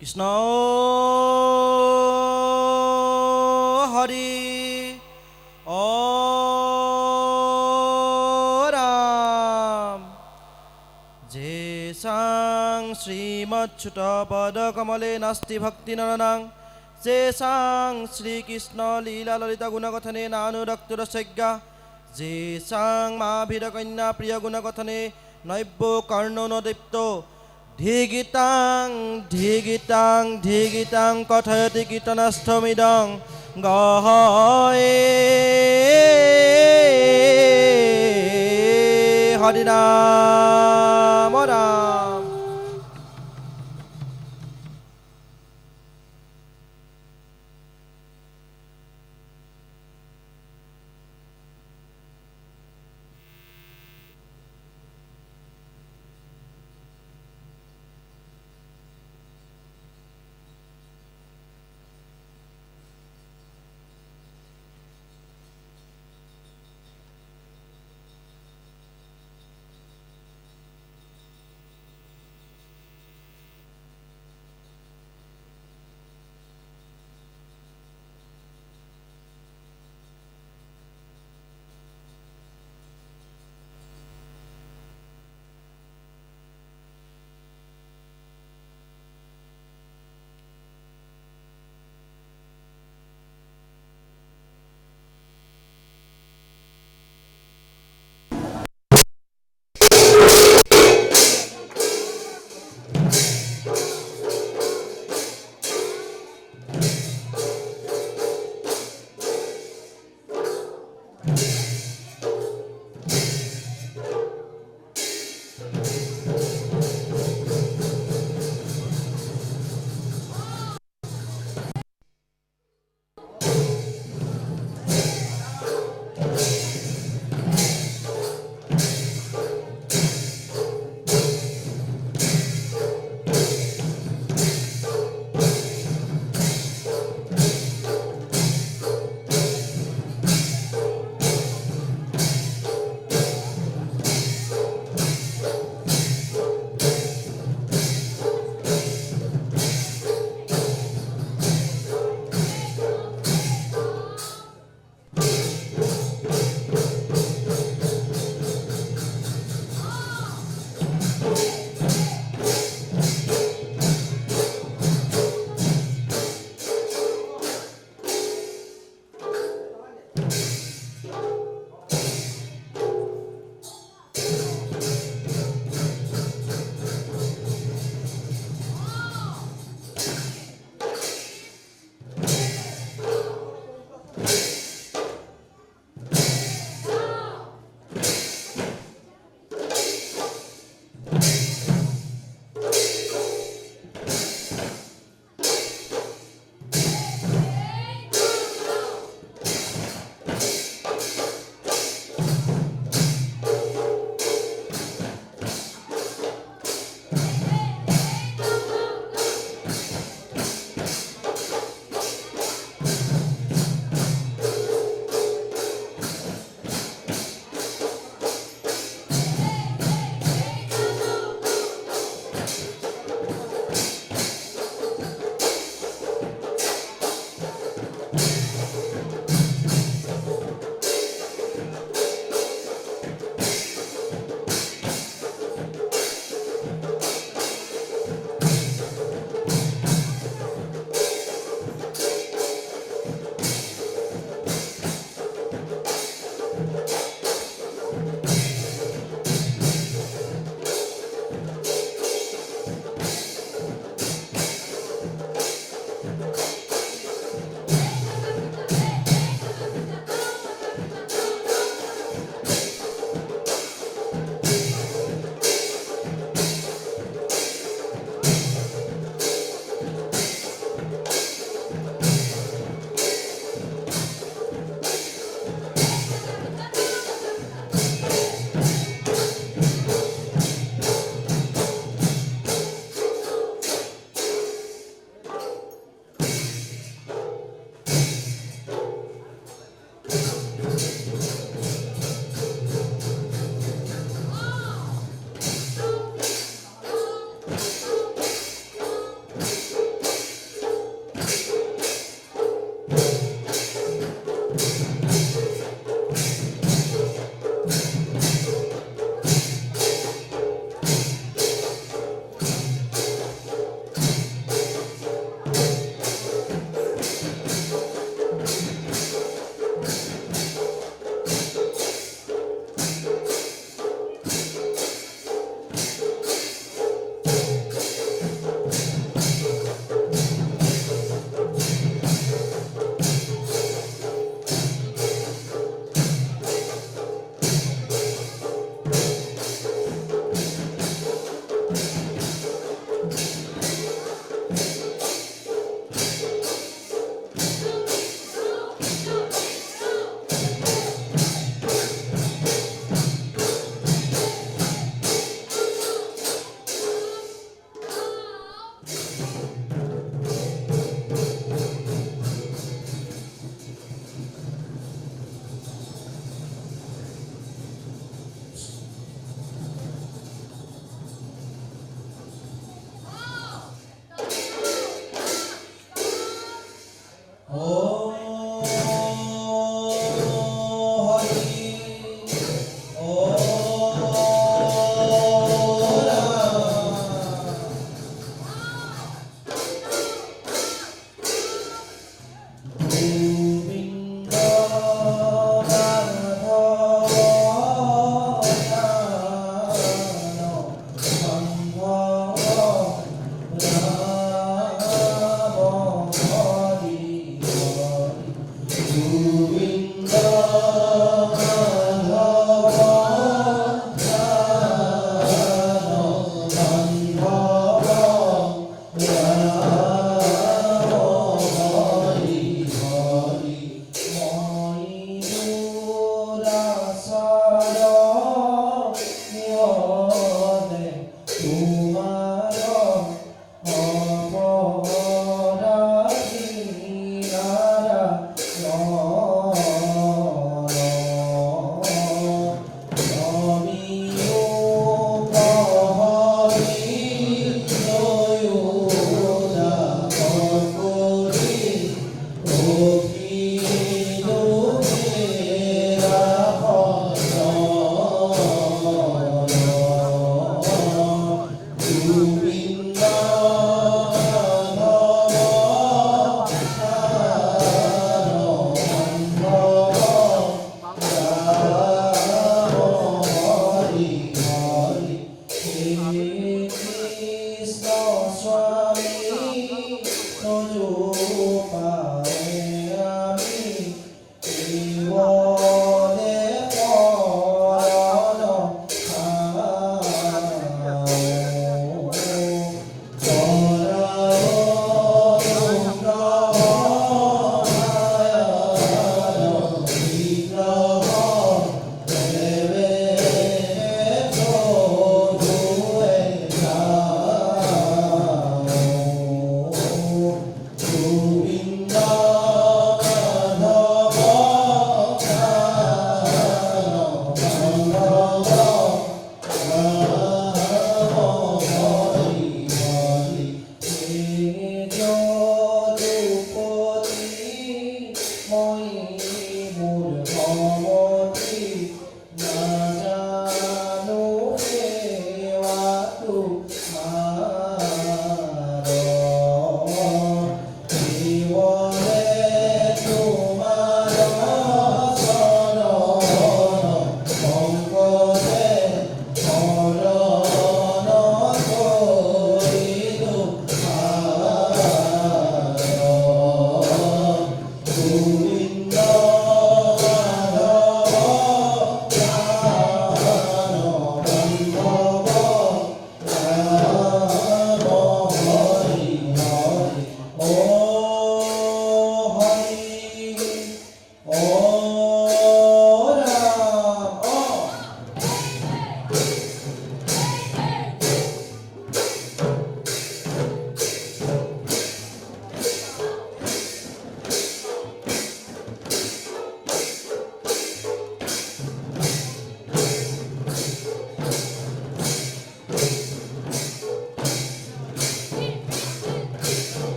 কৃষ্ণ হরি ও রাম যে সাং শ্রীমচ্ছুত পদ কমলে নাস্তি ভক্তি নরনাং যে সাং শ্রীকৃষ্ণ লীলা ললিতা গুণকথনে নানুরক্তুরসজ্ঞা যে সাং মাভির কন্যা প্রিয় গুণকথনে নৈব্য কর্ণ নদীপ্ত ধিগিতাং ধিগিতাং ধিগিতাং কথয়তি কীর্তনস্থমিদং গহয়ে হরি রাম রাম।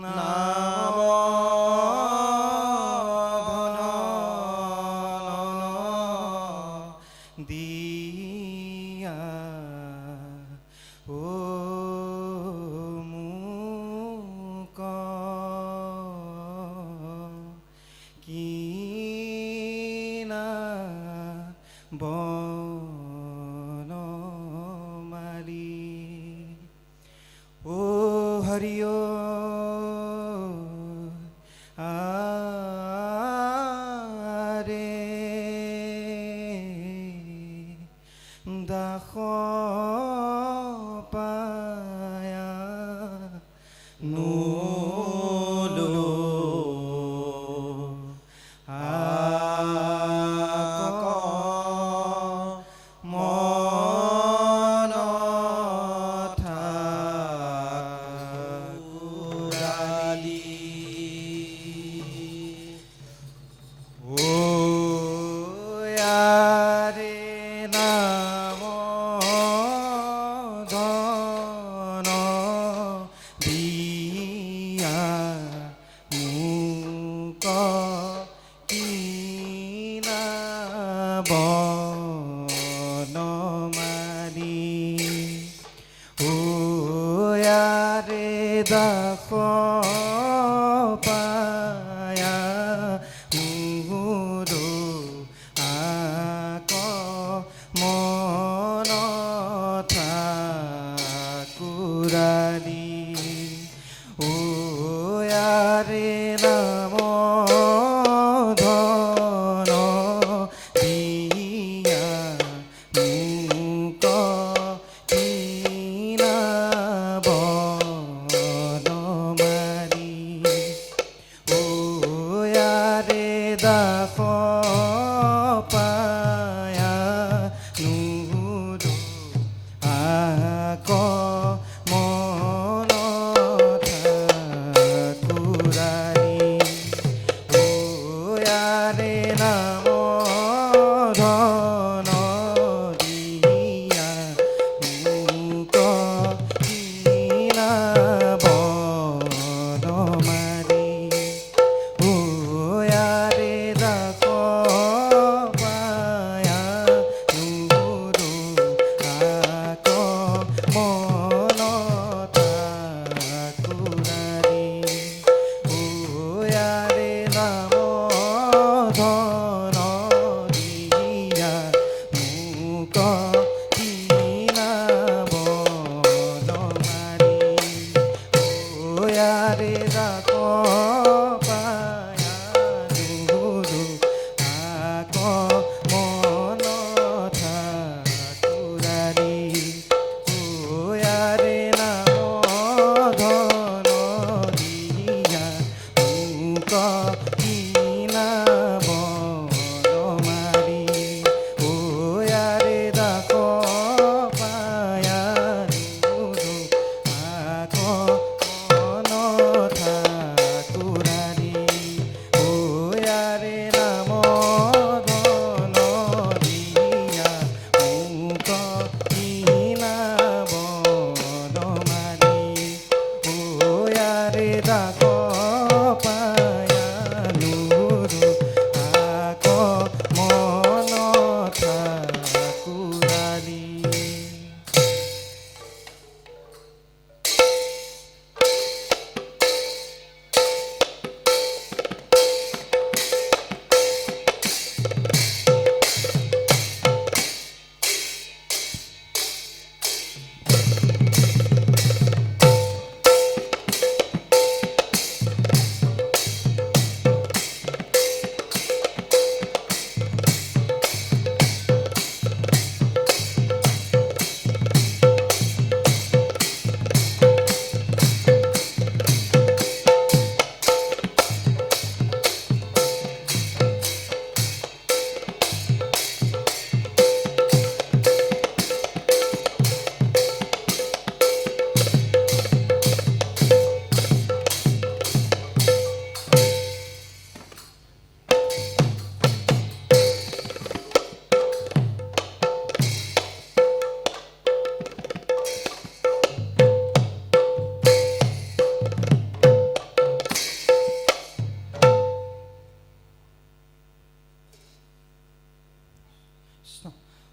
নাম দিয়া ও মুক কিনা বনমালী ও হরিয় আরে দাস পায়া নুলো আক মন ঠাকুরালী ও আরে নাম ধন দিয়া মুক কিনা বনমালী ও আরে দাস পায়া মুরু আক মন ঠাকুরালী ও আরে নাম ধন দিয়া মুক কিনা বনমালী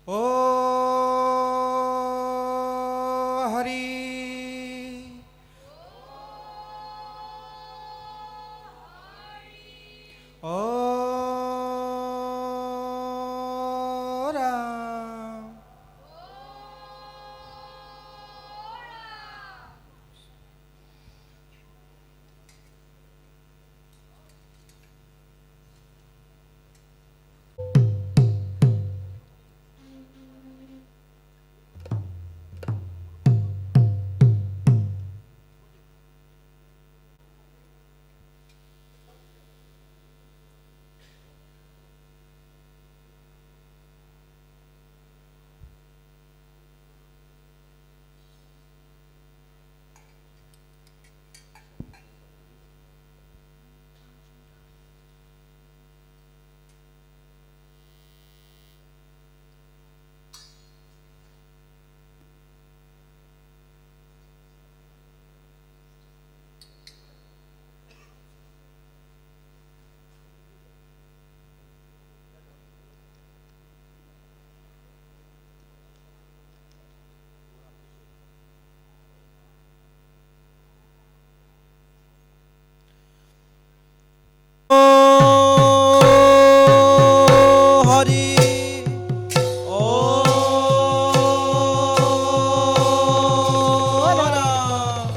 ও হরি ও রাম ও হরি ও Ram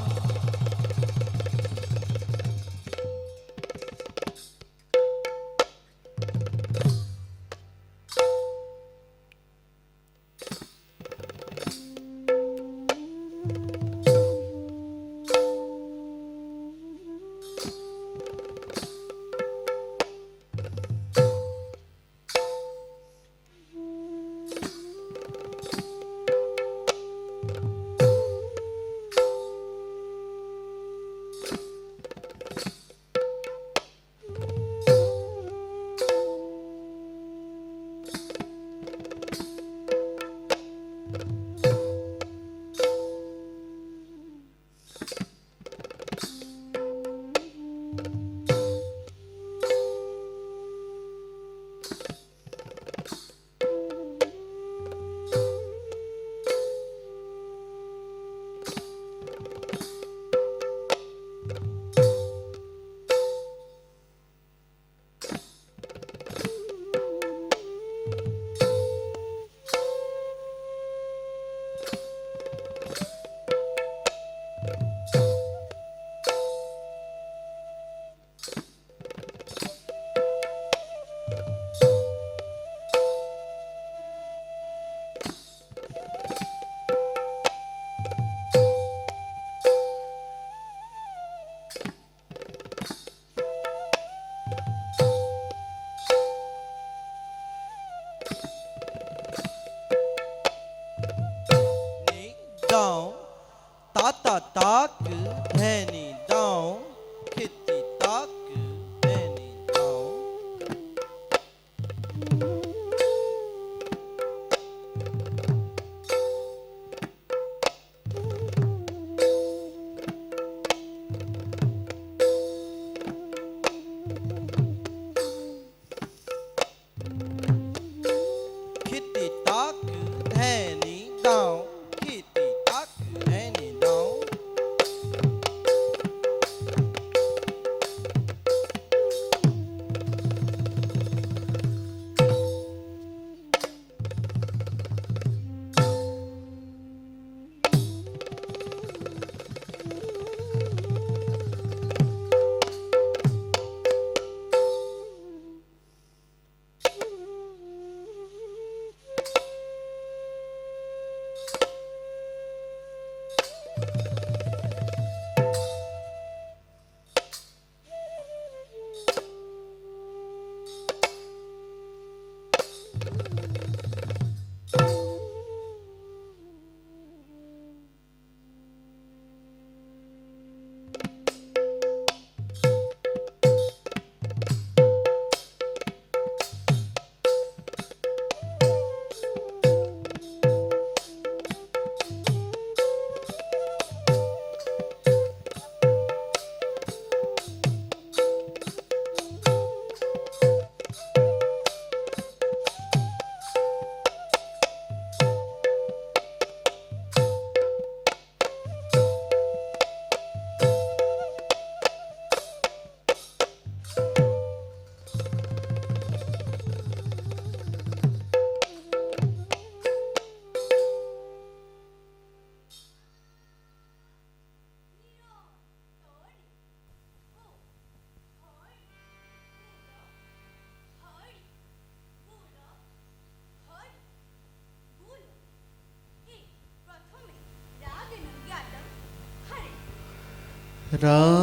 Ram,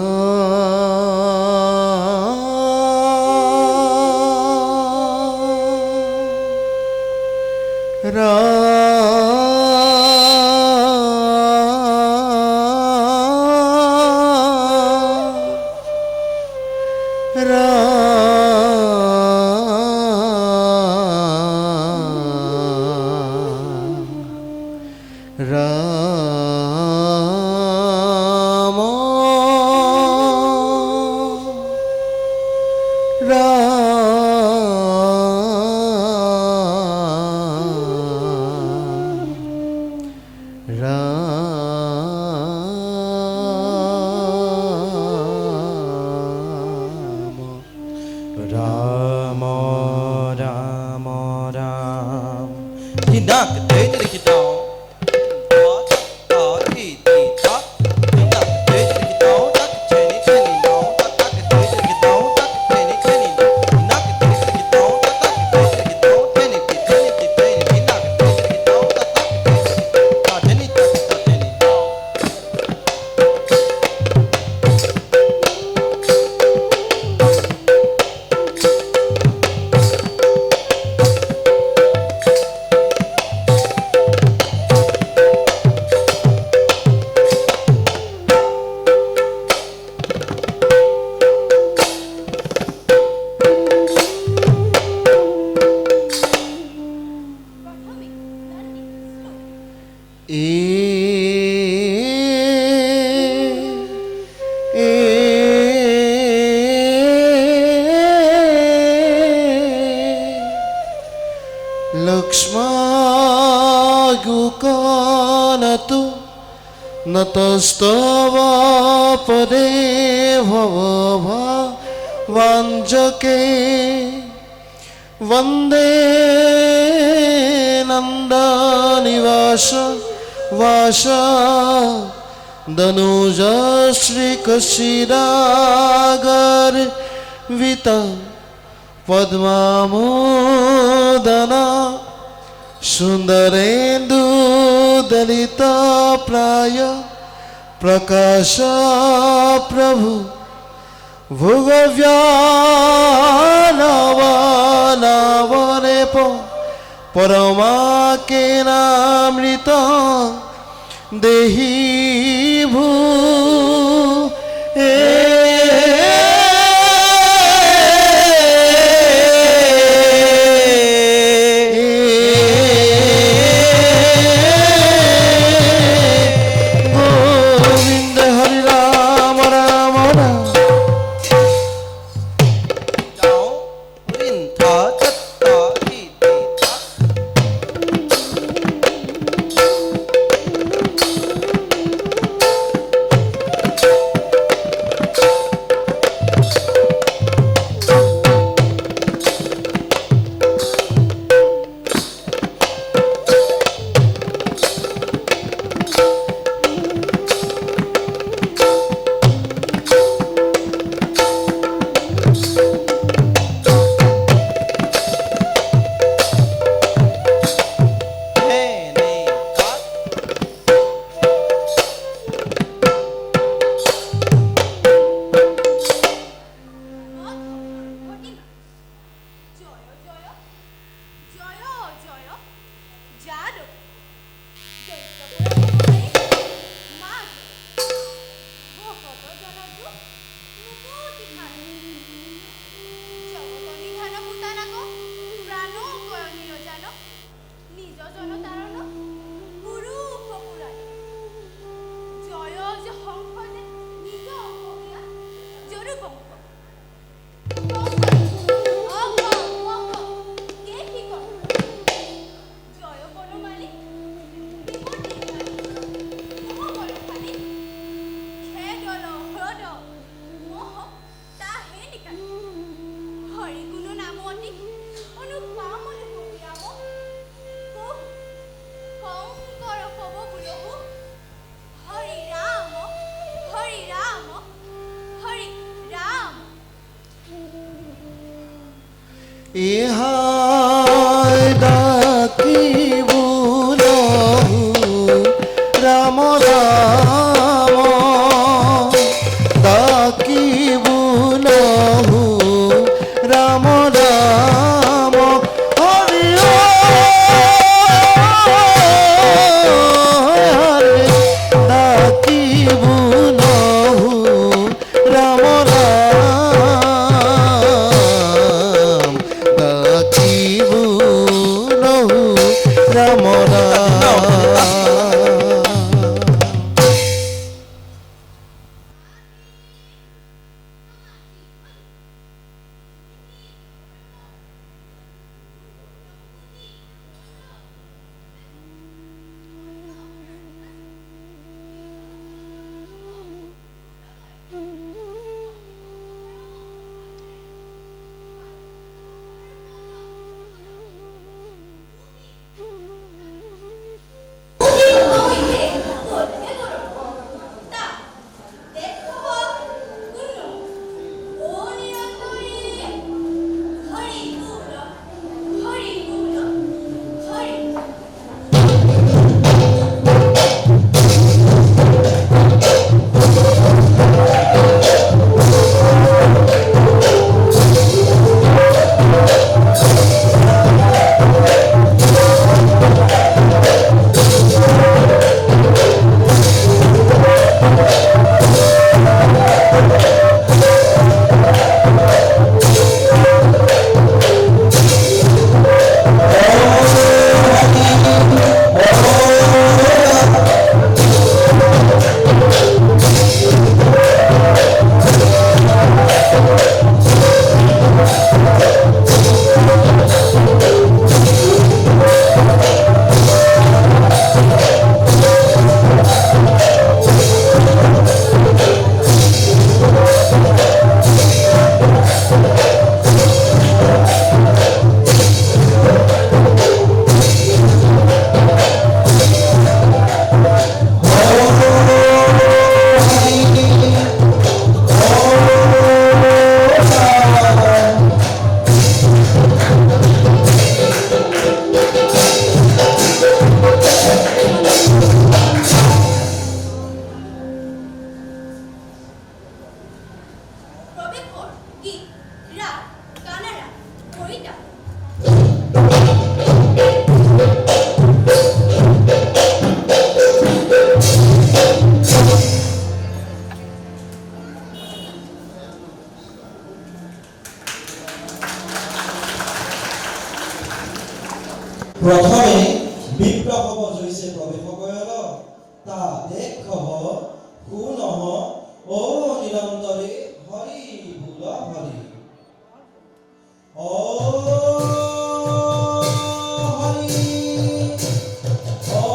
Ram, Ram. He knocked the day to the down. लक्ष्मागुकानतु नतस्तव पदे भवभावाञ्जके वन्दे नन्दनिवास वास दनुजश्रीकशिरागर वित पद्मामोदना सुंदरेन्दु दलित प्राय प्रकाश प्रभु भुगव्यानवनवनेप परमा के नामृत देहि भू ইহাই ডাকিব রাম রাম প্ৰথমে বিপ্লৱ হ'ব জৈছে প্ৰৱেশকয়ল তা দেখ শুনহ ও নিৰন্তৰে হৰি ভুল হৰি ও হৰি ও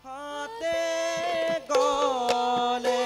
হাতে গলে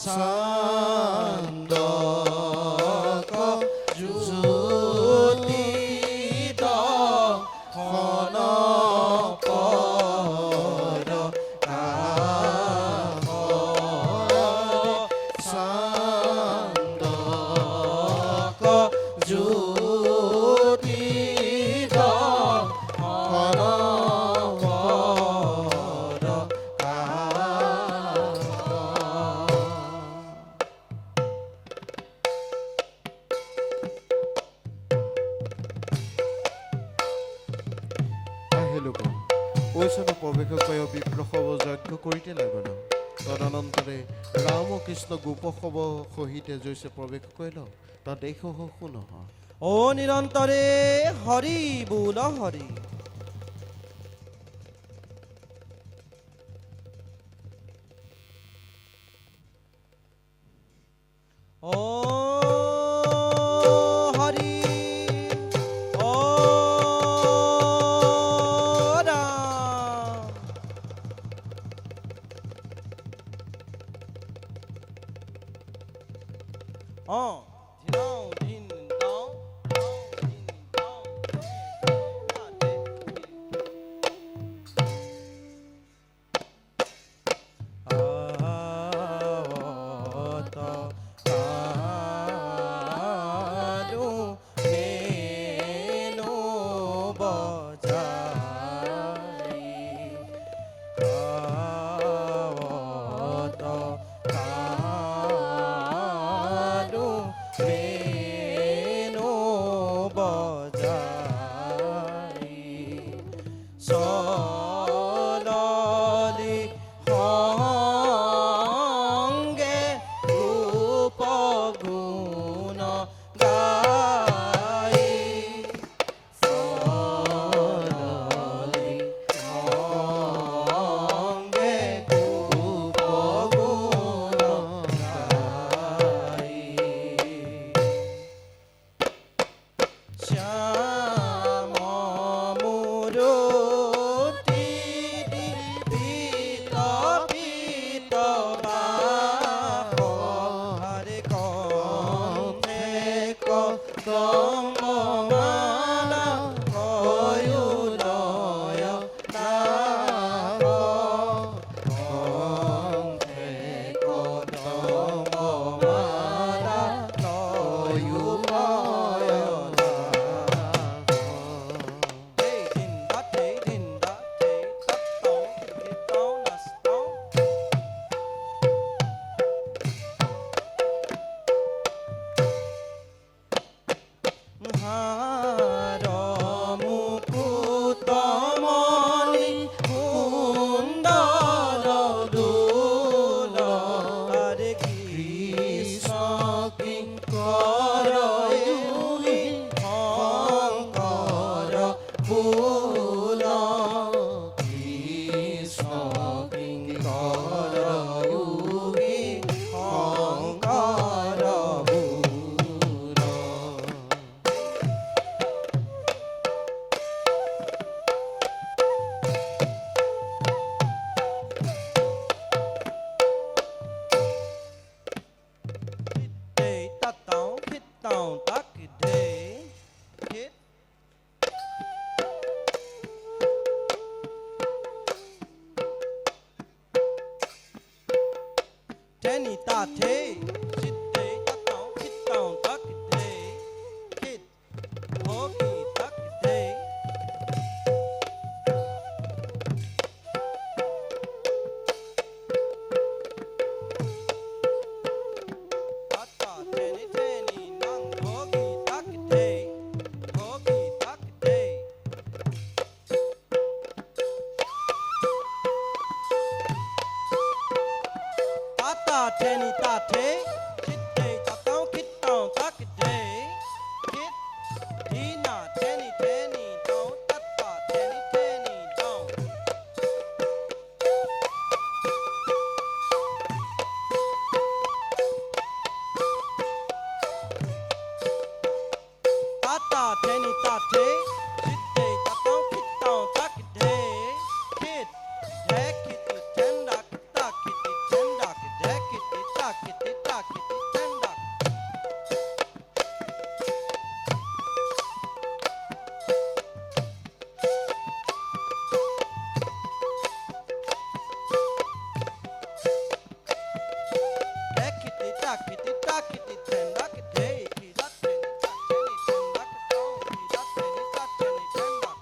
চান্দক জ্যোতি দহন পদ চান্দক জ্যোতি দহন পদ আহিলোক ঐচন প্ৰৱেশকয় বিপ্ৰসৱ যজ্ঞ কৰিতে লাগল তদনন্তৰে ৰাম কৃষ্ণ গোপসৱ সহিতে জৈছে প্ৰৱেশ কৰিল তাত দেশ শুন ও নিৰন্তৰে হৰি বোল হৰি ও হরি ও রাম ধিনাও ধিন দাও ধিন দাও আওত কালু মেনো বজাই আওত কালু মেনো বজাই চললি সংগে ৰূপ গুণ গাই চললি সংগে ৰূপ গুণ গাই শ্যাম মূৰতি পীত পীত বাস হৰে কণ্ঠে কদম মালা কয়ুদয় নাগ কণ্ঠে কদম মালা কয়ুদয় মুকুতমণি কুণ্ডল দুল হরে কৃষ্ণ কিঙ্কর যোগী শঙ্কর বুল কৃষ্ণ কিঙ্কর যোগী শঙ্কর বুল Day ta tao hit tao ta ki day hit Tenny ta te hit day ta tao hit tao ta ki day hit Hoki ta ki day Ata tenny tenny nang hoki ta ki day Hoki ta ki day Ata tenny ta te kitty, ten duck. Kitty, duck, kitty, duck, kitty, ten duck, day, kitty, duck, ten duck, down, kitty, duck, ten duck.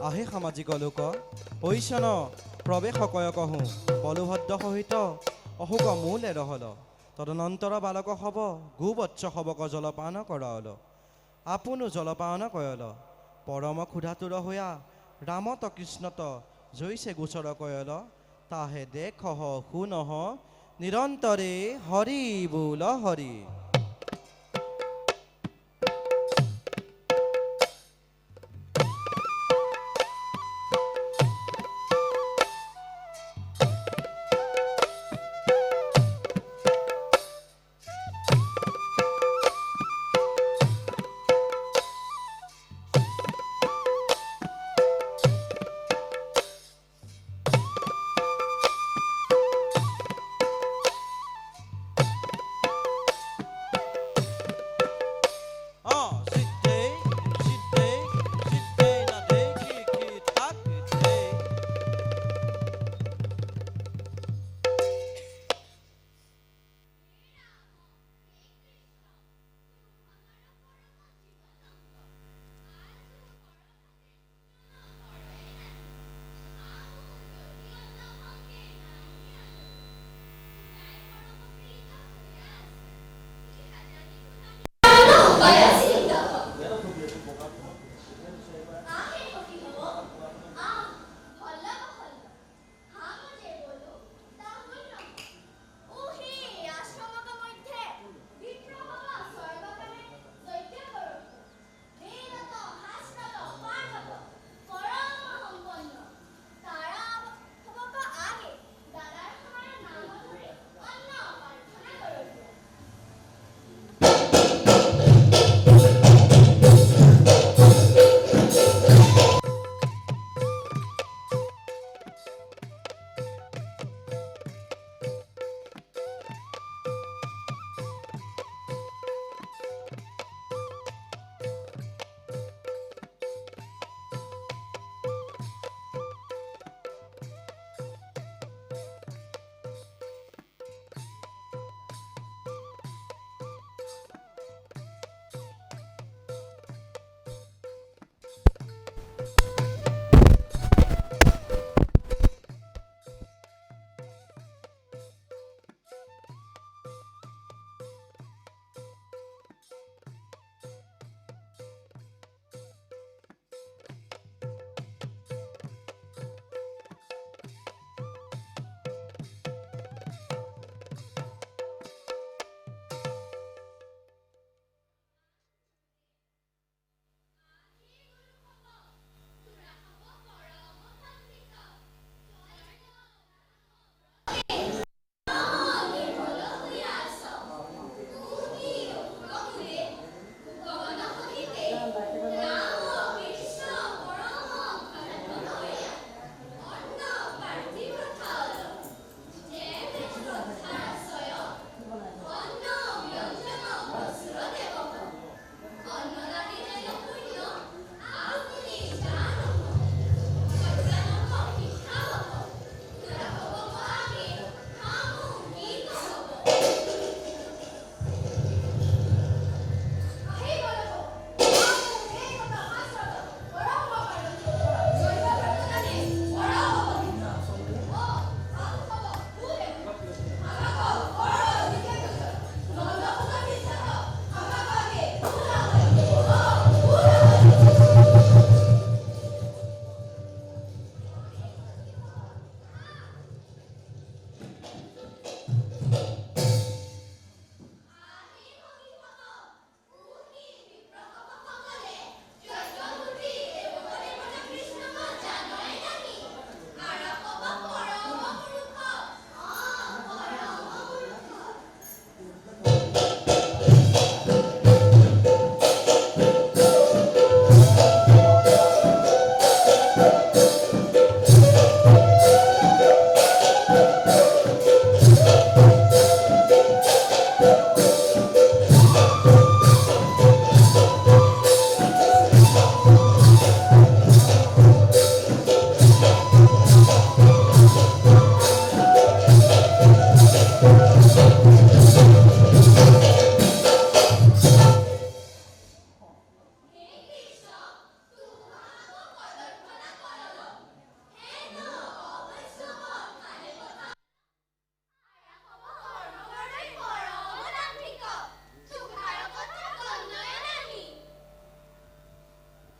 আহে সামাজিক লোক ঐশন প্ৰৱেশ কয় কহো বলুভদ্ৰ সহিত অহুক মূলে ৰহল তদনন্তৰ বালক হব গোবৎস হবক জলপান কৰাল আপোনো জলপান কয়ল পৰম ক্ষুধাতুৰ হোৱা ৰামত কৃষ্ণত জৈছে গোচৰ কয়ল তাহে দেখহ শুনহ নিৰন্তৰে হৰি বোল হৰি।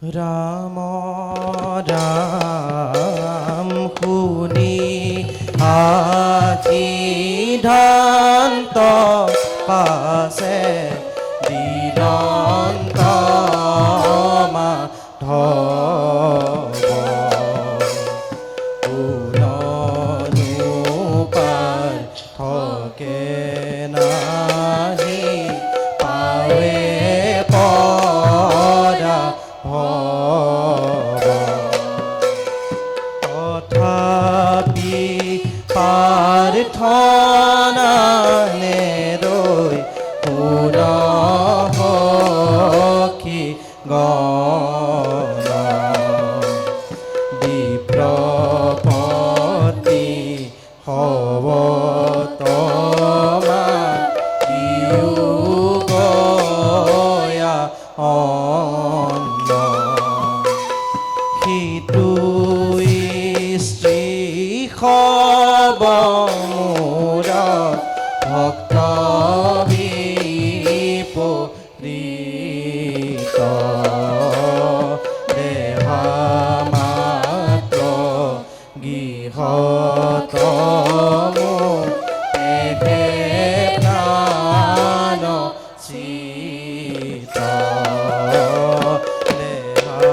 ৰাম ৰাম শুনি সিদ্ধান্ত পাছে দিনন্ত মাধৱ পুননুপাৰ থাকে নাহি পাৱে পৰা ভৱ তথাপি প্ৰাৰ্থনা নেৰৈ পুনঃসখী গণ বিপ্ৰপতি হব তমা ইউ গয়া অন্ন সিতুই স্ত্ৰী খব মোৰ ভক্ত বিপৰীত দেহা মাত্ৰ গৃহত তেহে প্ৰাণ চিত দেহা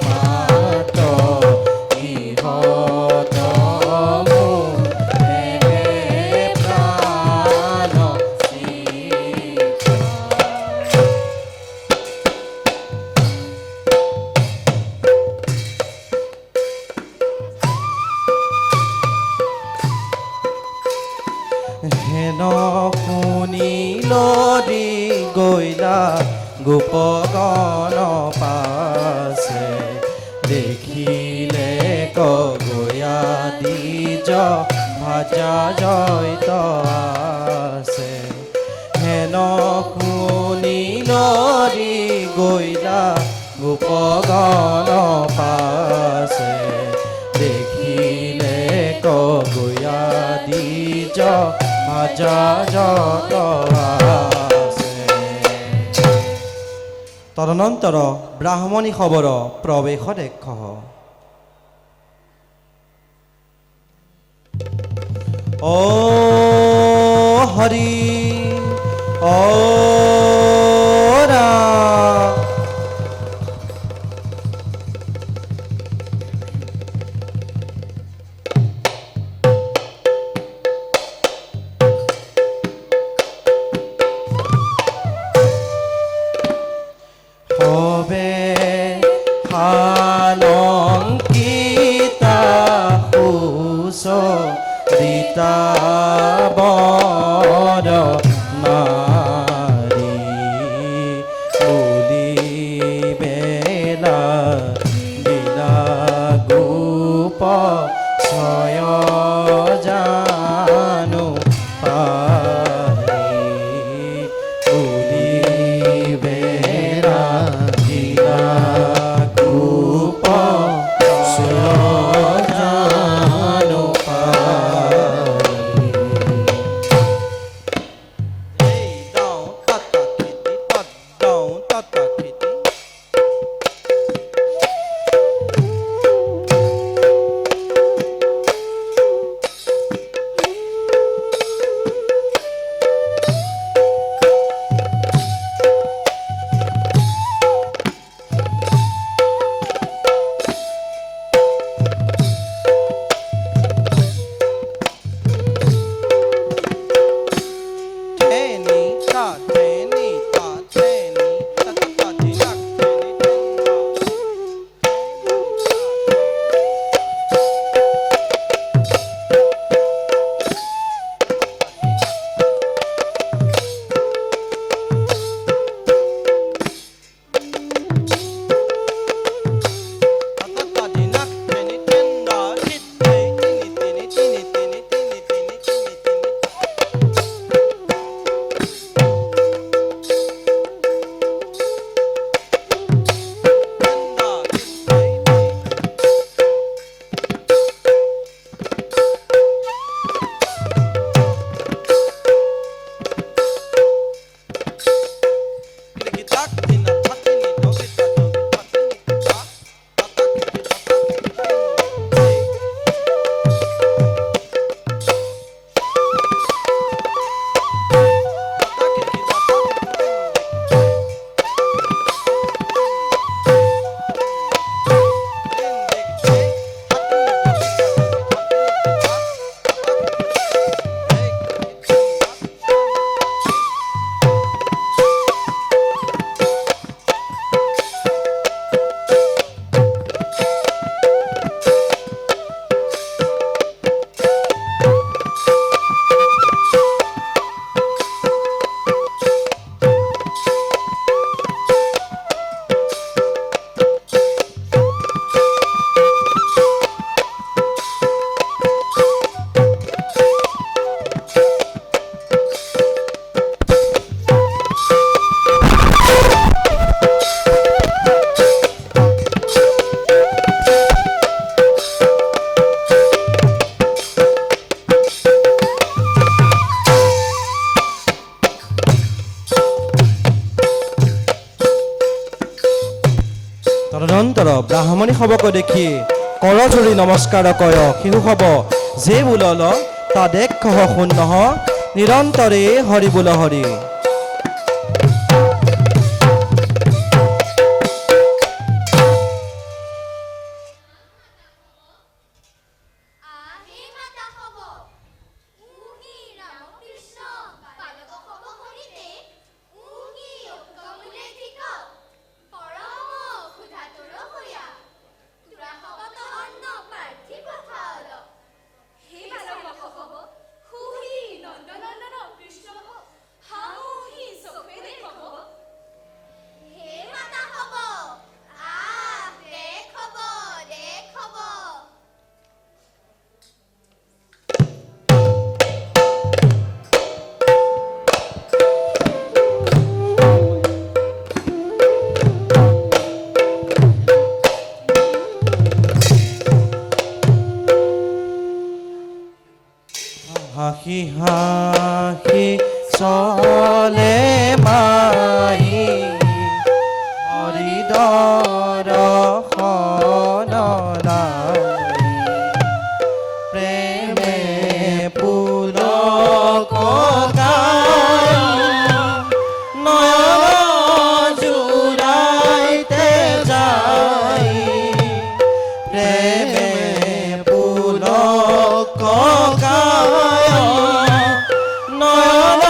মাত্ৰ গৃহত তেহে প্ৰাণ চিত হেন শুনি নদী গৈলা গোপগণ পাছে দেখিলে কগয়া দ্বিজ ভাজা জয়ত আছে হেন শুনি নদী গৈলা গোপগণ পাছে দেখিলে কগয়া দ্বিজ ভাজা জয়ত আছে তদনন্তৰ ব্ৰাহ্মণী খবৰ প্ৰৱেশ দেখ ও হৰি ও ৰাম হবে হালংকিতা হুচ ৰীতা বৰ নাৰী বুলি বেলা বিলা গোপ ছয় জানো পাৰি বুলি বেলা বিলা গোপ ছয় জানো পাৰি এই দাও ততা খেতি তত দাও ততা খেতি জমনি সবক দেখি কৰজুৰি নমস্কাৰ কয় শিশু হব যে বোলল তা দেখ কহ শুন নহ নিৰন্তৰে হৰি বোল হৰি আহে মাতা হব উহি ৰামকৃষ্ণ বালক হব হৰিতে উহি অকমূলে ঠিক পৰম ক্ষুধাতুৰ হৈয়া তোৰা হবত অন্ন প্ৰাৰ্থী পঠাল হে বালক হব সুহি নন্দনন্দন কৃষ্ণ হব হাউহি চকুৱে দেখব হে মাতা হব আহ দেখব দেখব হাঁহি হাঁহি চলে মাহি হৰি দৰ্শন প্ৰেমে পুলক গাই নয়ন জুৰাইতে যায় প্ৰেমে পুলক গায় নয়ন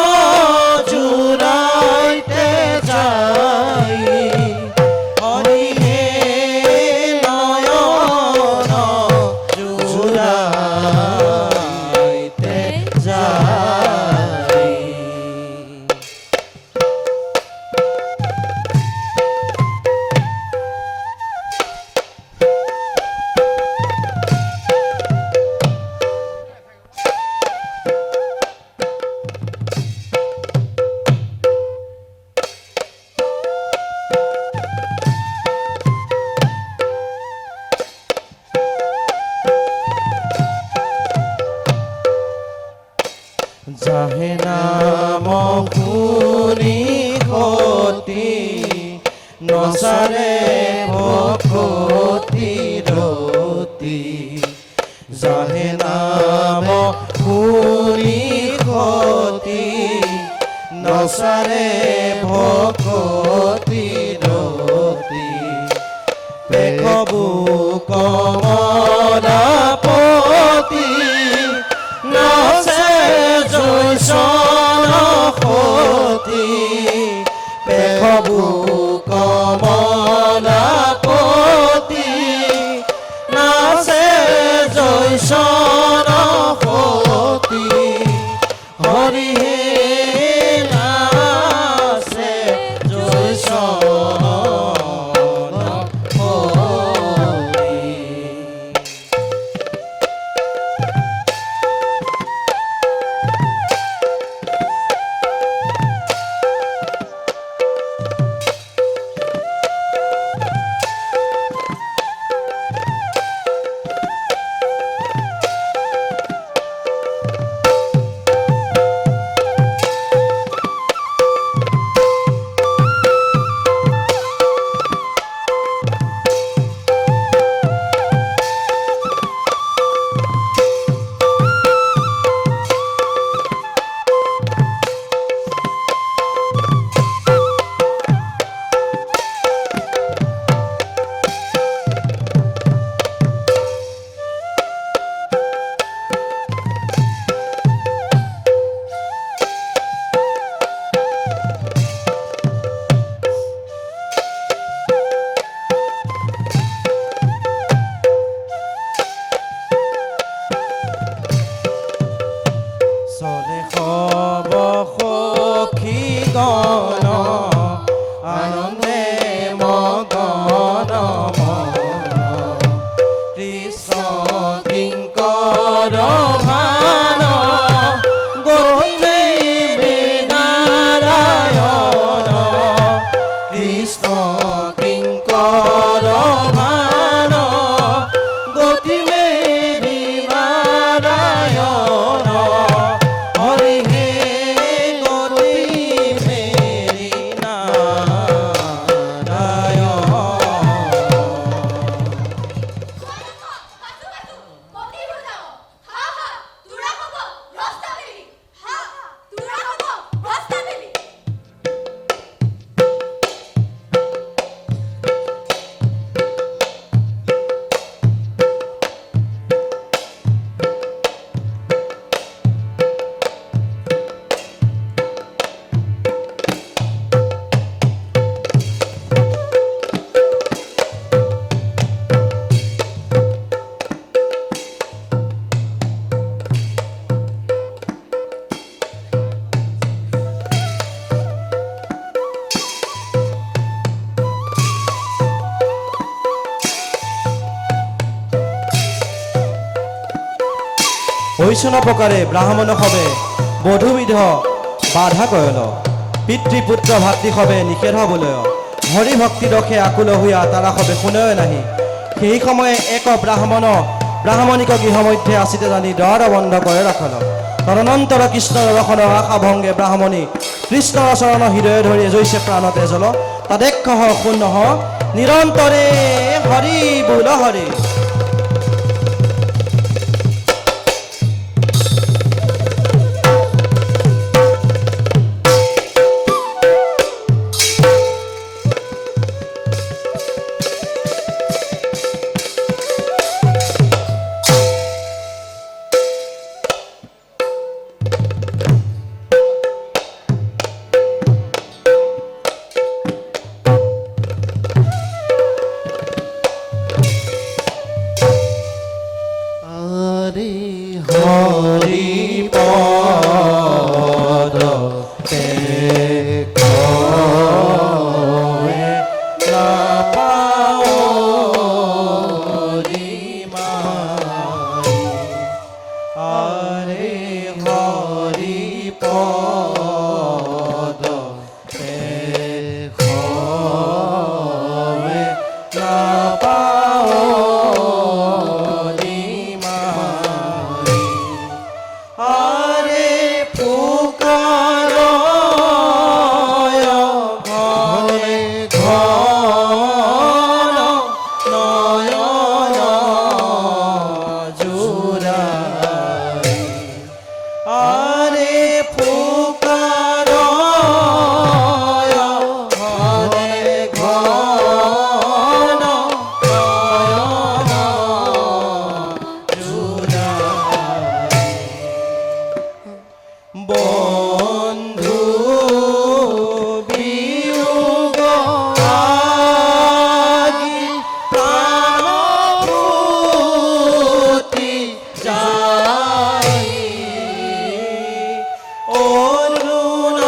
জুৰাইতে যায় হৰি হে নয়ন জুৰাইতে যায় যাহে নাম শুনি সতি নচাৰে ভকতি ৰতি যাহে নাম শুনি সতি নচাৰে ভকতি ৰতি পেখবু কমলাপতি নচে জৈচন সতি পেখবু কমলাপতি নাচে জৈচন সতি হৰি হে নাচে জৈচন সতি চলে সব সখী গণ আনন্দে মগন মন কৃষ্ণ কিংকৰ ভান গৌৰী নাৰায়ণ কৃষ্ণ কিংকৰ ভান গতি মেৰি নাৰায়ণ হৰি হে গতি মেৰি নাৰায়ণ ঐশন প্ৰকাৰে ব্ৰাহ্মণ হবে বধুবিধ বাধা কয়ল পিতৃপুত্ৰ ভাতৃ হবে নিষেধ বলয় হৰি ভক্তি দখে আকুল হুয়া তাৰা হবে শুনয় নাহি সেই সময়ে এক ব্ৰাহ্মণিক গৃহ মধ্যে আসিতে জানি দ্বাৰ বন্ধ কৰে ৰাখল তদনন্তৰ কৃষ্ণৰ দৰ্শন আশা ভংগে ব্ৰাহ্মণী কৃষ্ণৰ চৰণ হৃদয়ে ধৰি জৈছে প্ৰাণতে জল তদেক্ষ শূন্য নিৰন্তৰে হৰি বোল হৰি আরে হরি পদ দেখে না পাও মাই আরে হরি পদ দেখে না পাও আরে পুকার ঘরে ঘন নয়ন জুড়াই আরে পুকার ঘরে ঘন নয়ন জুড়াই বন্ধু বিয়োগ আগি প্রাণভূতি যাই অরুণ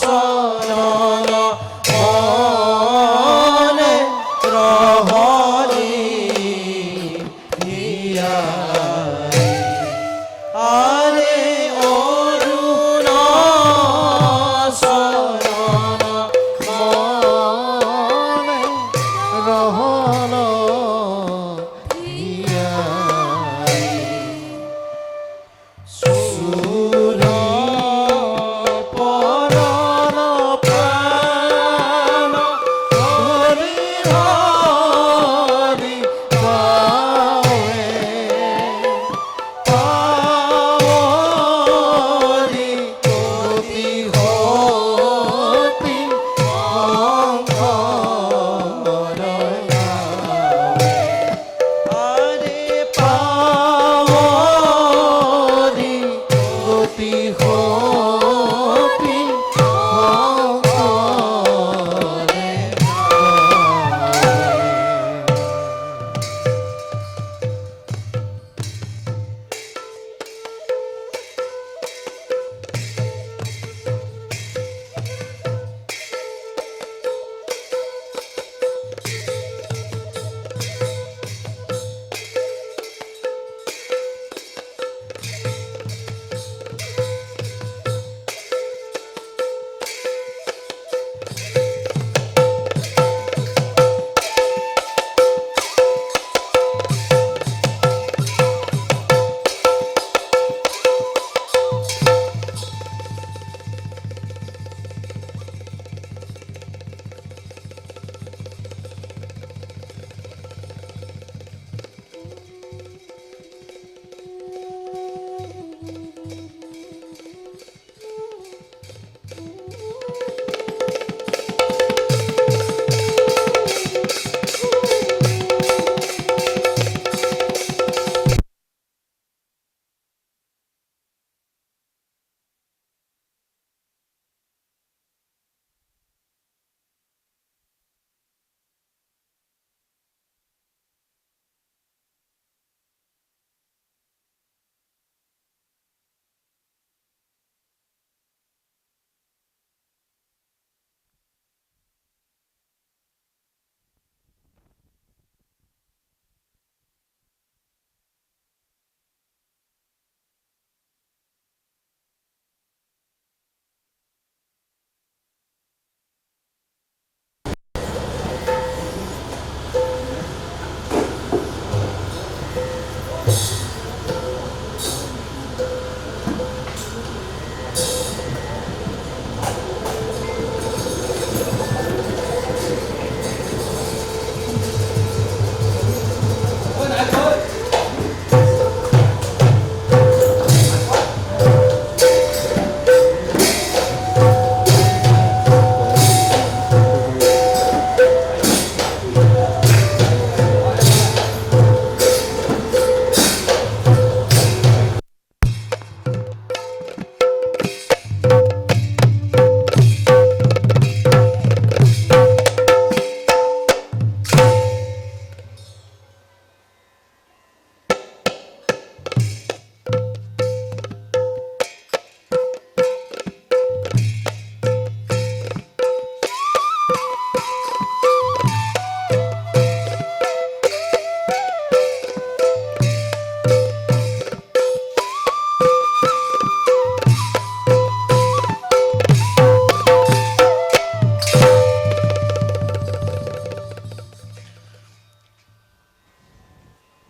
শরণ মনে রহরি হিয়াই আরে অরুণ শরণ মনে রহন হিয়াই সুর পরণ প্রাণ হরি হরি পাৱে পাৱৰি গতি হতি শংকৰ নামে। আৰে পাৱৰি গতি হতি শংকৰে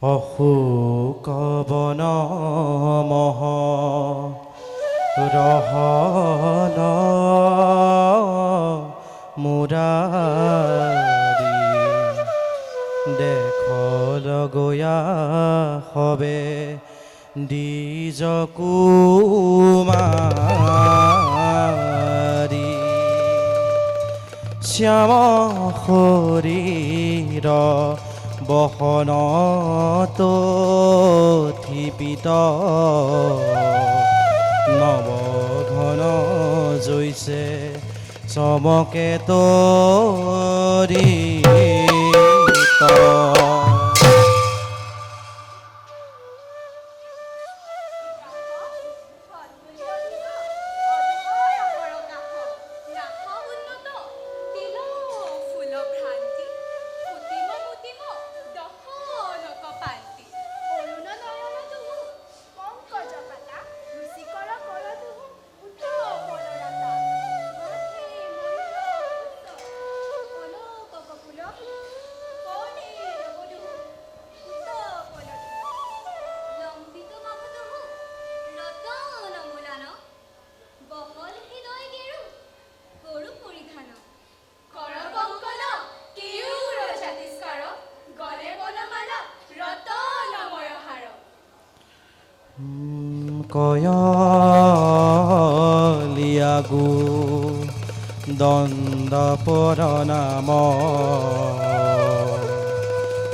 অশোক বন মহ ৰহন মুৰাৰী দেখ লগয়া হবে দ্বিজ কুমাৰী শ্যাম শৰীৰ বসনত থিপিত নৱঘন জৈছে চমকে তৰিত কয়লিয়াগু দণ্ড পৰনাম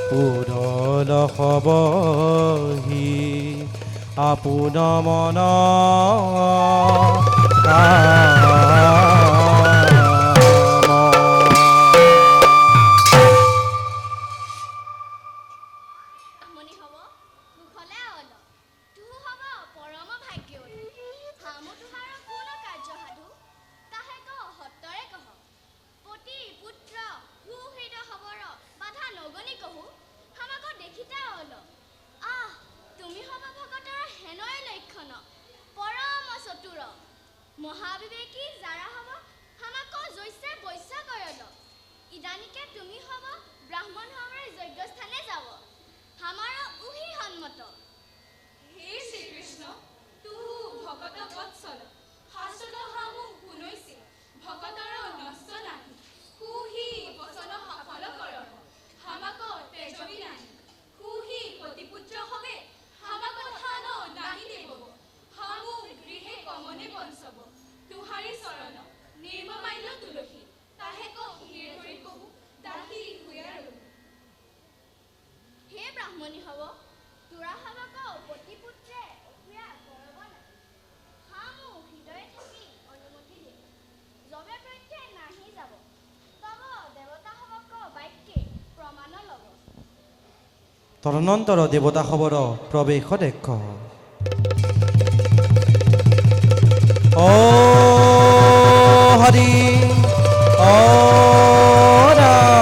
পুৰল হবহি আপোন মন আমনি হব কুশলে আৱল তুহু হব পৰম ভাগ্য হামু তুহাৰ কোন কাৰ্য সাধু তাহে কহ সত্তৰে কহ পতি পুত্ৰ সুহৃদ হবৰ বাধা নগনি কহু হামাক দেখিতা অল আহ তুমি হব ভকতৰ হেনয় লক্ষণ পৰম চতুৰ মহাবিবেকী যাৰা হব হামাক জৈছে বৈশ্য কয়ল ইদানিকে তুমি হব ব্ৰাহ্মণ হবৰ যজ্ঞস্থানে যাব আমাৰ উহি সন্মত হে শ্ৰীকৃষ্ণ তুহু ভকত বৎসল শাস্ত্ৰত হামু শুনৈছে ভকতৰ নষ্ট নাহি সুহি বচন সফল কৰ হামাক তেজবি নাহি সুহি পতিপুত্ৰ হবে হামাক থান নাহি দেব হামু গৃহে কমনে বঞ্চব তুহাৰী চৰণ নিৰ্মমাল্য তুলসী তাহে কহিৰ ধৰি কহু দাসী হুয়াৰ হে ব্ৰাহ্মণী হব তোৰা হবক পতিপুত্ৰে অসুয়া কৰব না হামু হৃদয়ে থাকি অনুমতি দিয়ে যবে প্ৰত্যয় নাহি যাব তব দেৱতা হবক বাক্যে প্ৰমাণ লব তদনন্তৰ দেৱতা খবৰ প্ৰৱেশ দেখ ও হৰি ও ৰাম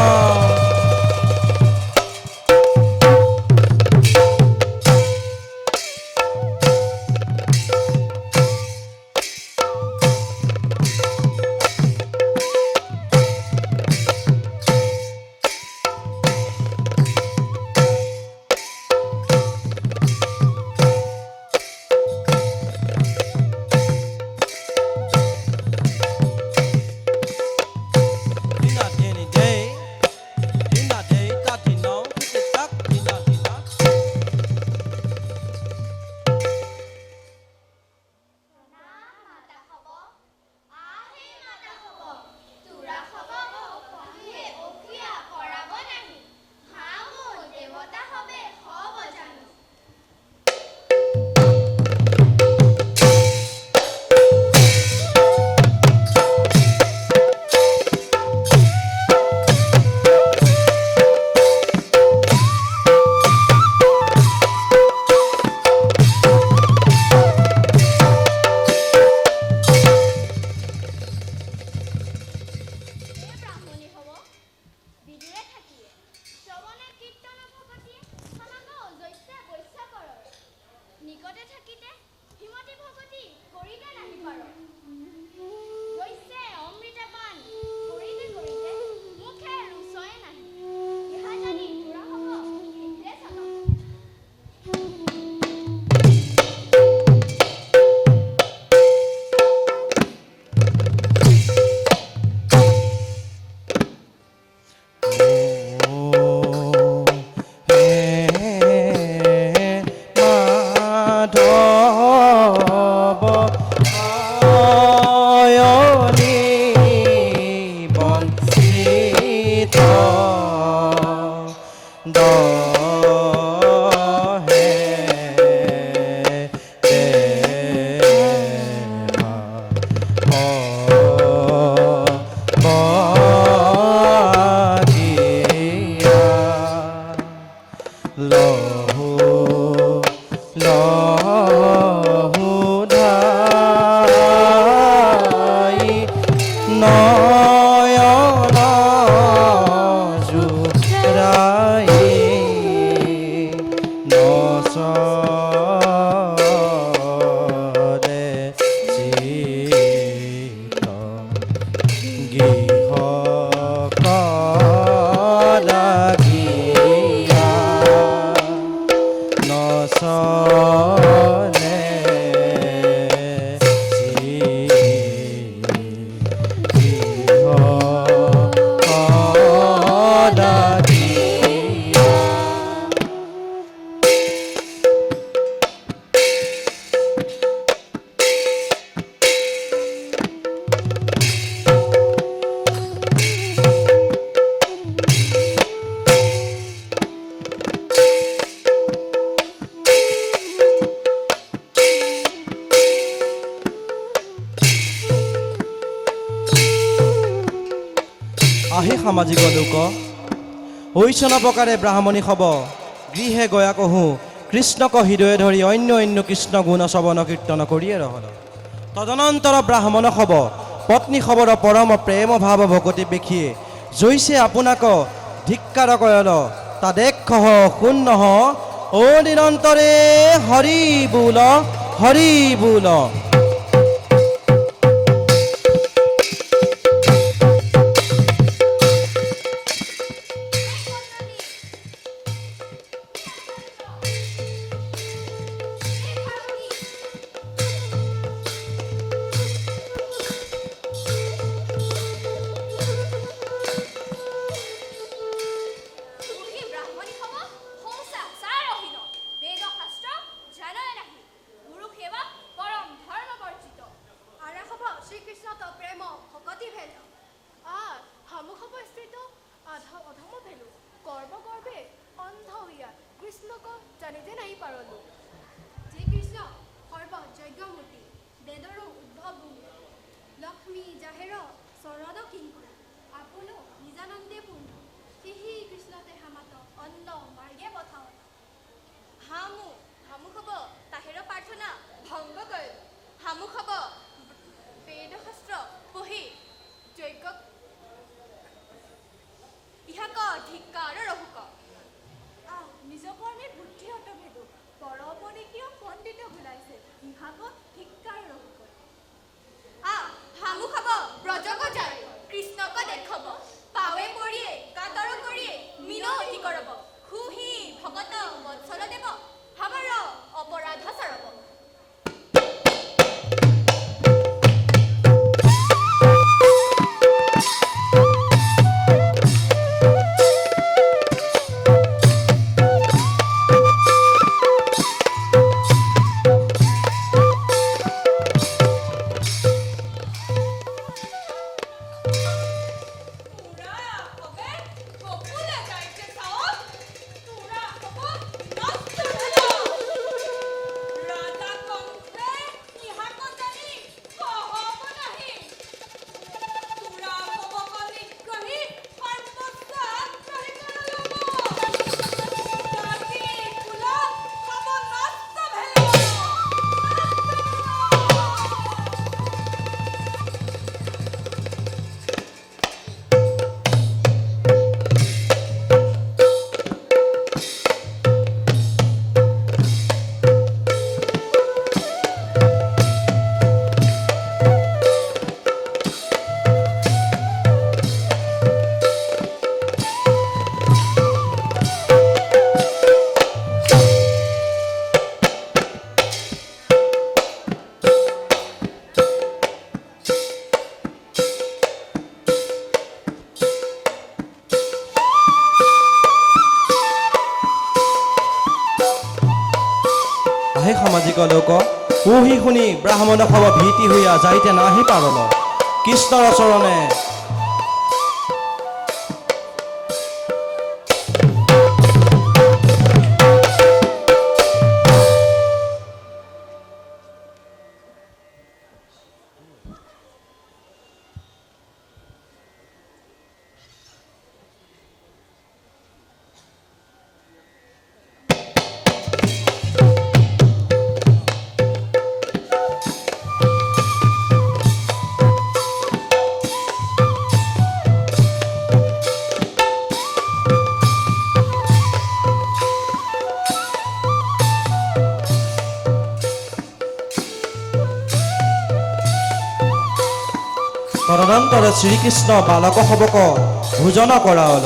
নাহি পাৰ গৈছে অমৃত পান কৰিতে কৰিতে মুখে ৰুচয়ে নাহি ইহা জানি তোৰা হ'ব শীঘ্ৰে চালক আহি সামাজিক লোক ঐচন প্ৰকাৰে ব্ৰাহ্মণী হব গৃহে গয়া কহো কৃষ্ণক হৃদয়ে ধৰি অন্য অন্য কৃষ্ণ গুণ শ্ৰৱণ কীৰ্তন কৰিয়ে ৰহল তদনন্তৰ ব্ৰাহ্মণ হব পত্নী খবৰ পৰম প্ৰেম ভাৱ ভকতি বেখিয়ে জৈছে আপোনাক ধিক্কাৰ কয়ল তা দেখ শুন নহ ও নিৰন্তৰে হৰি বোল জানিতে নাই পাৰলো শ্ৰীকৃষ্ণ সৰ্ব যজ্ঞমূৰ্তি বেদৰ উদ্ভৱ ভূমি লক্ষ্মী জাহেৰ চৰদ কিংকুৰ আপোনো নিজানন্দে পূৰ্ণ সেহি কৃষ্ণতে হামাত অন্ন মাৰ্গে পঠাও হামু হব তাহেৰ প্ৰাৰ্থনা ভংগ কৰিল হামু হব বেদ শাস্ত্ৰ পঢ়ি যজ্ঞ ইহাক ধিক্কাৰ ৰহুক নিজ কৰ্মে বুদ্ধি অতভেদো পৰপৰি কিয় পণ্ডিত ভুলাইছে ইহাকত ধিক্কাৰ ৰহুক হামু খাব ব্ৰজক যায় কৃষ্ণক দেখাব পাৱে পৰিয়ে কাতৰ কৰিয়ে মিনতি কৰব খুহি ভকত বৎসল দেৱ হাবৰ আহে সামাজিক লোক উহি শুনি ব্ৰাহ্মণ সব ভীতি হইয়া যাইতে নাহি পাৰল কৃষ্ণৰ চৰণে তদনন্তৰে শ্ৰীকৃষ্ণ বালক সবক ভোজন কৰাল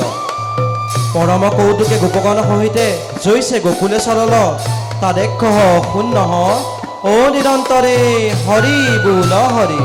পৰম কৌতুকে গোপগণ সহিতে জৈছে গোকুলে চৰল তাদেক্ষ শূন্য ও নিৰন্তৰে হৰি বোল হৰি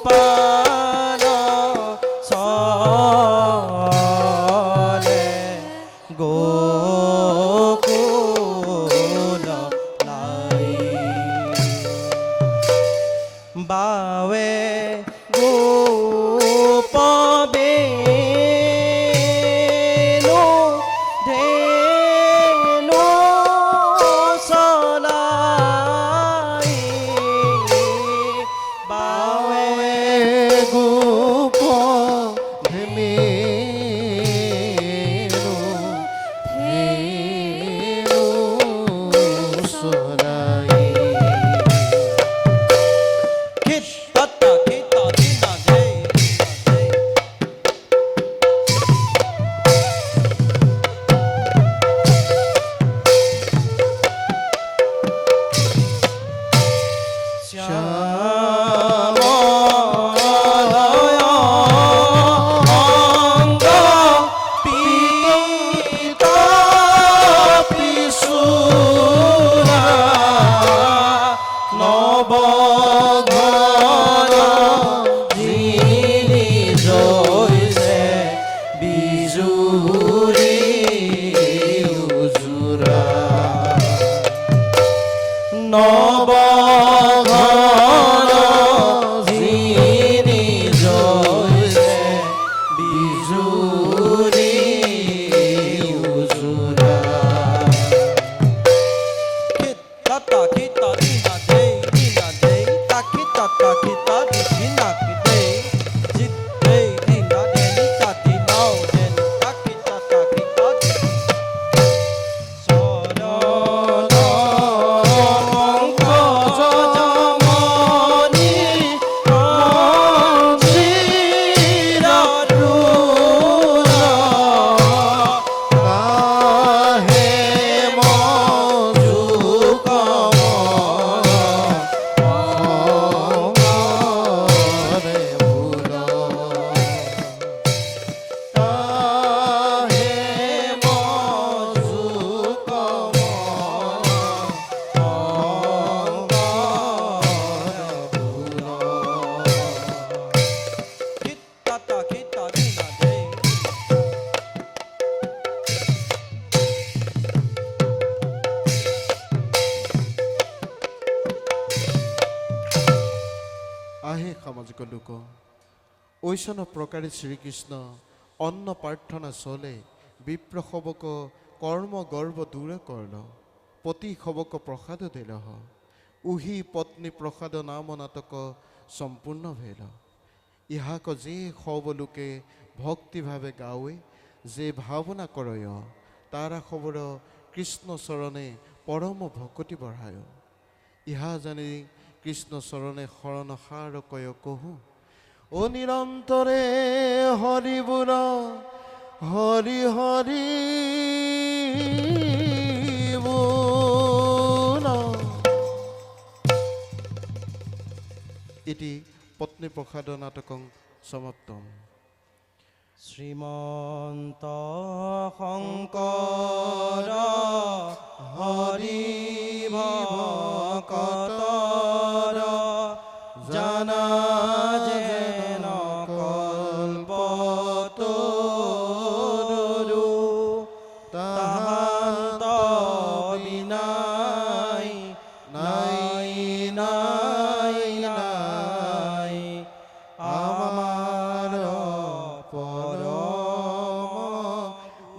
গোপাল চলে গোকুল লাই বাৱে গোপবেনু ধেনু চলাই বা শ্যামলয় অঙ্গ পীতা পিছুৰা নৱঘন যিনি জৈছে বিজুৰী উজুৰা নৱঘন যিনি জৈছে বিজুৰী উজুৰা খিতা খিতা দিনা দেই তাকি তাতা খিতা দিনা দেই জিত দেই দিনা দেনি তাতি নাও দেনি তাকি তাতা খিতা চৰণ পঙ্কজমণি মঞ্জিৰতৰুণ কাহে মজুকম অঙ্গৰে ভুল কাহে মজুকম খিতা খিতা দিনা দেই আহে সামাজিক লোক ঐশন প্রকারে শ্রীকৃষ্ণ অন্ন প্রার্থনা চলে বিপ্র শবক কর্ম গর্ব দূর করল পতি শবক প্রসাদ দিল উহি পত্নী প্রসাদ নাম নাটক সম্পূর্ণ ভেল ইহাক যে সব লোকে ভক্তিভাবে গাওয়ে যে ভাবনা করয় তারা খবর কৃষ্ণ চরণে পরম ভকতি বঢ়ায় ইহা জানি কৃষ্ণ চরণে শরণ সাৰ কয় কহু ও নিৰন্তৰে হৰি বুল হৰি হৰি বুল ইতি পত্নী প্ৰসাদ নাটকং সমাপ্তম শ্ৰীমন্ত শংকৰ হৰি ভকতৰ জানা যেন কল্পতৰু তাহান্ত বিনাই নাই নাই নাই আমাৰ পৰম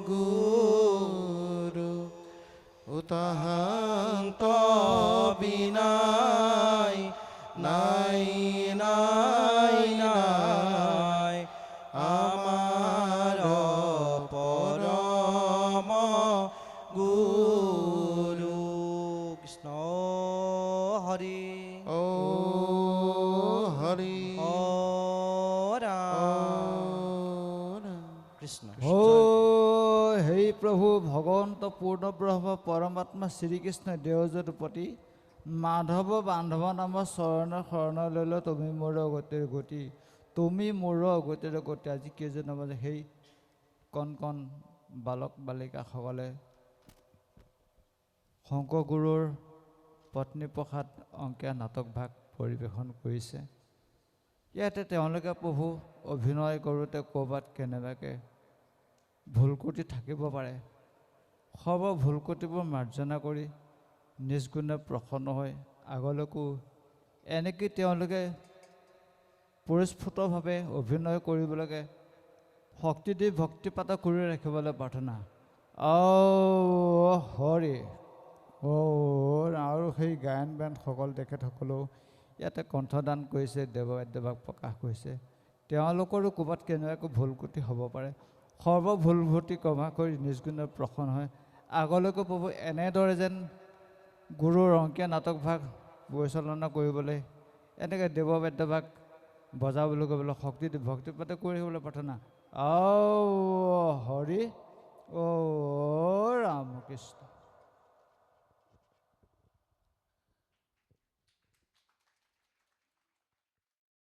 গুৰু তাহান্ত বিনাই নাই নাই নাই আমাৰ পৰম গুৰু কৃষ্ণ হৰি ও হৰি ও ৰাম কৃষ্ণ ও হে প্ৰভু ভগৱন্ত পূৰ্ণব্ৰহ্ম পৰমাত্মা শ্ৰীকৃষ্ণ দেৱজপতি মাধৱ বান্ধৱ নামৰ চৰণৰ শৰণ ল'লে তুমি মোৰ গতিৰ গতি তুমি মোৰ গতিৰ গতি আজি কেইজন মানে সেই কণ কণ বালক বালিকাসকলে শংকৰ গুৰুৰ পত্নী প্ৰসাদ অংকীয়া নাটক ভাগ পৰিৱেশন কৰিছে ইয়াতে তেওঁলোকে প্ৰভু অভিনয় কৰোঁতে ক'ৰবাত কেনেবাকৈ ভুল ক্ৰুটি থাকিব পাৰে সৰ্ব ভুল ক্ৰুটিবোৰ মাৰ্জনা কৰি নিজ গুণে প্ৰসন্ন হৈ আগলৈকো এনেকৈ তেওঁলোকে পৰিস্ফুটভাৱে অভিনয় কৰিবলৈকে শক্তি দি ভক্তিপাত কৰি ৰাখিবলৈ প্ৰাৰ্থনা হৰি আৰু সেই গায়ন বায়নসকল তেখেতসকলেও ইয়াতে কণ্ঠদান কৰিছে দেৱবাদ্যভাগ প্ৰকাশ কৰিছে তেওঁলোকৰো ক'ৰবাত কেনেবাকৈ ভুল ক্ৰুটি হ'ব পাৰে সৰ্ব ভুল ভূতি ক্ষমা কৰি নিজ গুণে প্ৰসন্ন হয় আগলৈকো প্ৰভু এনেদৰে যেন গুৰুৰ অংকীয়া নাটক ভাগ পৰিচালনা কৰিবলৈ এনেকৈ দেৱবাদ্যভাগ বজাবলৈ কৰিবলৈ শক্তি দি ভক্তিপাতে কৰি ৰাখিবলৈ প্ৰাৰ্থনা হৰি ৰাম কৃষ্ণ